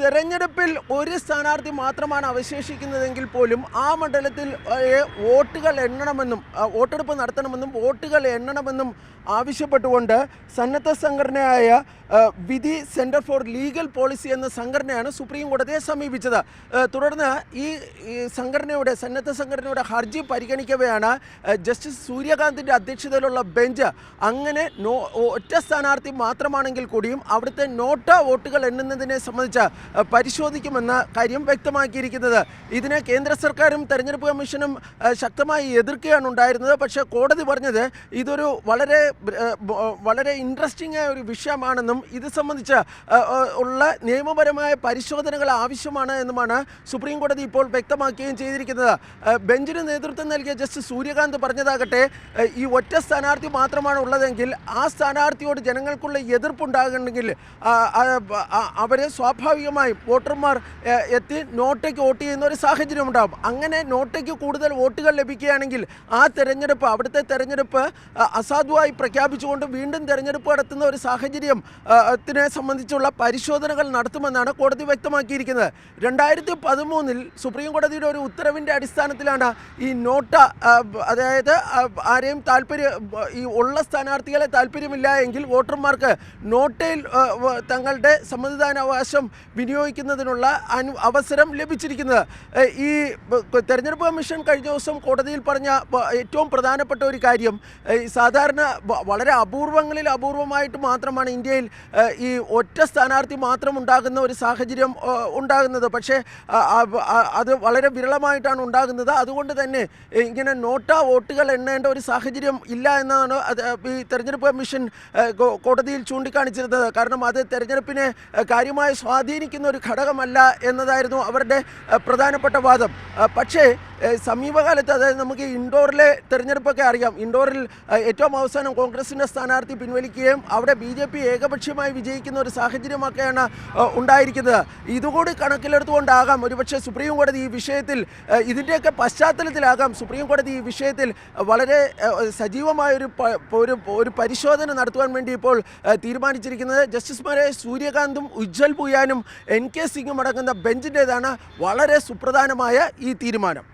തെരഞ്ഞെടുപ്പിൽ ഒരു സ്ഥാനാർത്ഥി മാത്രമാണ് അവശേഷിക്കുന്നതെങ്കിൽ പോലും ആ മണ്ഡലത്തിൽ വോട്ടുകൾ എണ്ണണമെന്നും വോട്ടെടുപ്പ് നടത്തണമെന്നും വോട്ടുകൾ എണ്ണണമെന്നും ആവശ്യപ്പെട്ടുകൊണ്ട് സന്നദ്ധ സംഘടനയായ വിധി സെൻറ്റർ ഫോർ ലീഗൽ പോളിസി എന്ന സംഘടനയാണ് സുപ്രീം കോടതിയെ സമീപിച്ചത്. തുടർന്ന് ഈ സന്നദ്ധ സംഘടനയുടെ ഹർജി പരിഗണിക്കവെയാണ് ജസ്റ്റിസ് സൂര്യകാന്തിൻ്റെ അധ്യക്ഷതയിലുള്ള ബെഞ്ച് അങ്ങനെ ഒറ്റ സ്ഥാനാർത്ഥി മാത്രമാണെങ്കിൽ കൂടിയും അവിടുത്തെ നോട്ട വോട്ടുകൾ എണ്ണുന്നതിനെ സംബന്ധിച്ച് പരിശോധിക്കുമെന്ന കാര്യം വ്യക്തമാക്കിയിരിക്കുന്നത്. ഇതിനെ കേന്ദ്ര സർക്കാരും തെരഞ്ഞെടുപ്പ് കമ്മീഷനും ശക്തമായി എതിർക്കുകയാണ് ഉണ്ടായിരുന്നത്. പക്ഷേ കോടതി പറഞ്ഞത് ഇതൊരു വളരെ ഇൻട്രസ്റ്റിംഗ് ആയ ഒരു വിഷയമാണെന്നും ഇത് സംബന്ധിച്ച് ഉള്ള നിയമപരമായ പരിശോധനകൾ ആവശ്യമാണ് എന്നുമാണ് സുപ്രീം കോടതി ഇപ്പോൾ വ്യക്തമാക്കുകയും ചെയ്തിരിക്കുന്നത്. ബെഞ്ചിന് നേതൃത്വം നൽകിയ ജസ്റ്റിസ് സൂര്യകാന്ത് പറഞ്ഞതാകട്ടെ, ഈ ഒറ്റ സ്ഥാനാർത്ഥി മാത്രമാണ് ഉള്ളതെങ്കിൽ ആ സ്ഥാനാർത്ഥിയോട് ജനങ്ങൾക്കുള്ള എതിർപ്പുണ്ടാകണമെങ്കിൽ അവരെ സ്വാഭാവികമായും വോട്ടർമാർ എത്തി നോട്ടയ്ക്ക് വോട്ട് ചെയ്യുന്ന ഒരു സാഹചര്യം ഉണ്ടാകും. അങ്ങനെ നോട്ടയ്ക്ക് കൂടുതൽ വോട്ടുകൾ ലഭിക്കുകയാണെങ്കിൽ ആ അവിടുത്തെ തെരഞ്ഞെടുപ്പ് അസാധുവായി പ്രഖ്യാപിച്ചുകൊണ്ട് വീണ്ടും തെരഞ്ഞെടുപ്പ് നടത്തുന്ന ഒരു സാഹചര്യം ത്തിനെ സംബന്ധിച്ചുള്ള പരിശോധനകൾ നടത്തുമെന്നാണ് കോടതി വ്യക്തമാക്കിയിരിക്കുന്നത്. 2013 സുപ്രീം കോടതിയുടെ ഒരു ഉത്തരവിൻ്റെ അടിസ്ഥാനത്തിലാണ് ഈ നോട്ട, അതായത് ആരെയും ഈ ഉള്ള സ്ഥാനാർത്ഥികളെ താല്പര്യമില്ല എങ്കിൽ വോട്ടർമാർക്ക് നോട്ടയിൽ തങ്ങളുടെ സമ്മതിദാനാവകാശം വിനിയോഗിക്കുന്നതിനുള്ള അവസരം ലഭിച്ചിരിക്കുന്നത്. ഈ തെരഞ്ഞെടുപ്പ് കമ്മീഷൻ കഴിഞ്ഞ ദിവസം കോടതിയിൽ പറഞ്ഞ ഏറ്റവും പ്രധാനപ്പെട്ട ഒരു കാര്യം, സാധാരണ വളരെ അപൂർവമായിട്ട് മാത്രമാണ് ഇന്ത്യയിൽ ഈ ഒറ്റ സ്ഥാനാർത്ഥി മാത്രം ഉണ്ടാകുന്ന ഒരു സാഹചര്യം ഉണ്ടാകുന്നത്. പക്ഷേ അത് വളരെ വിരളമായിട്ടാണ് ഉണ്ടാകുന്നത്. അതുകൊണ്ട് തന്നെ ഇങ്ങനെ വോട്ടുകൾ എണ്ണേണ്ട ഒരു സാഹചര്യം ഇല്ല എന്നാണ് ഈ തെരഞ്ഞെടുപ്പ് കമ്മീഷൻ കോടതിയിൽ ചൂണ്ടിക്കാണിച്ചിരുന്നത്. കാരണം അത് തെരഞ്ഞെടുപ്പിനെ കാര്യമായി സ്വാധീനിക്കുന്ന ഒരു ഘടകമല്ല എന്നതായിരുന്നു അവരുടെ പ്രധാനപ്പെട്ട വാദം. പക്ഷേ സമീപകാലത്ത്, അതായത് നമുക്ക് ഇൻഡോറിലെ തെരഞ്ഞെടുപ്പൊക്കെ അറിയാം. ഇൻഡോറിൽ ഏറ്റവും അവസാനം കോൺഗ്രസിൻ്റെ സ്ഥാനാർത്ഥി പിൻവലിക്കുകയും അവിടെ BJP ഏകപക്ഷീയമായി വിജയിക്കുന്ന ഒരു സാഹചര്യമൊക്കെയാണ് ഉണ്ടായിരിക്കുന്നത്. ഇതുകൂടി കണക്കിലെടുത്തുകൊണ്ടാകാം ഒരുപക്ഷെ സുപ്രീം കോടതി ഈ വിഷയത്തിൽ, ഇതിൻ്റെയൊക്കെ പശ്ചാത്തലത്തിലാകാം സുപ്രീം കോടതി ഈ വിഷയത്തിൽ വളരെ സജീവമായൊരു പരിശോധന നടത്തുവാൻ വേണ്ടി ഇപ്പോൾ തീരുമാനിച്ചിരിക്കുന്നത്. ജസ്റ്റിസുമാരായ സൂര്യകാന്തും ഉജ്ജ്വൽ ഭൂയാനും NK സിംഗും അടങ്ങുന്ന ബെഞ്ചിൻ്റേതാണ് വളരെ സുപ്രധാനമായ ഈ തീരുമാനം.